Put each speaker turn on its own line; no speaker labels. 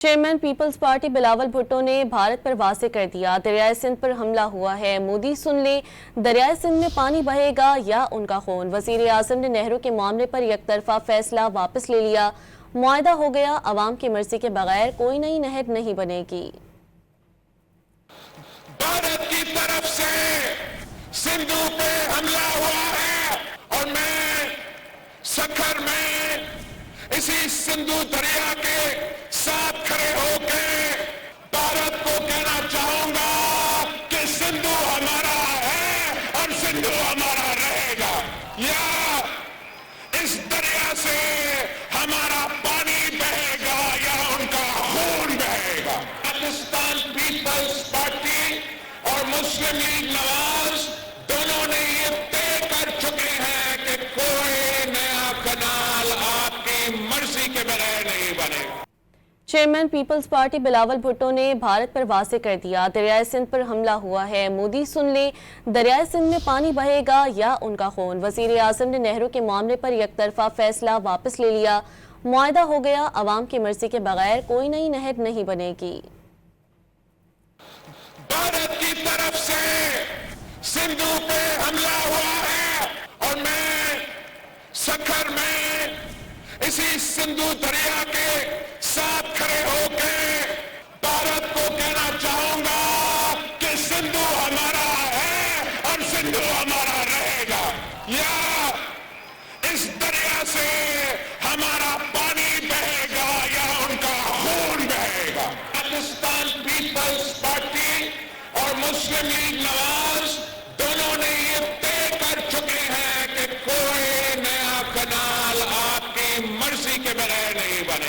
Chairman Peoples party Bilawal Bhutto نے بھارت پر واضح کر دیا، دریائے سندھ پر حملہ ہوا ہے، مودی سن لیں، دریائے سندھ میں پانی بہے گا یا ان کا خون۔ وزیر اعظم نے نہروں کے معاملے پر یک طرفہ فیصلہ واپس لے لیا، معاہدہ ہو گیا، عوام کی مرضی کے بغیر کوئی نئی نہر نہیں بنے گی۔
بھارت کی طرف سے سندھو پہ حملہ ہوا ہے اور میں سکھر میں اسی سندھو دریا کے ساتھ کھڑے ہو کے بھارت کو کہنا چاہوں گا کہ سندھو ہمارا ہے اور سندھو ہمارا رہے گا، یا اس دریا سے ہمارا پانی بہے گا یا ان کا خون بہے گا۔ پاکستان پیپلز پارٹی اور مسلم لیگ نواز دونوں نے یہ طے کر چکے ہیں کہ کوئی نیا کنال آپ کی مرضی کے بغیر نہیں بنے گا۔
Chairman Peoples party Bilawal Bhutto نے بھارت پر واضح کر دیا، دریائے سندھ پر حملہ ہوا ہے، مودی سن لیں، دریائے سندھ میں پانی بہے گا یا ان کا خون۔ وزیر اعظم نے نہروں کے معاملے پر یک طرفہ فیصلہ واپس لے لیا، معاہدہ ہو گیا، عوام کی مرضی کے بغیر کوئی نئی نہر نہیں بنے گی۔
بھارت کی طرف سے سندھو پہ حملہ ہوا ہے اور میں سکھر میں اسی سندھو دریا کے ساتھ کھڑے ہو کے بھارت کو کہنا چاہوں گا کہ سندھو ہمارا ہے اور سندھو ہمارا رہے گا، یا اس دریا سے ہمارا پانی بہے گا یا ان کا خون بہے گا۔ پاکستان پیپلز پارٹی اور مسلم لیگ نواز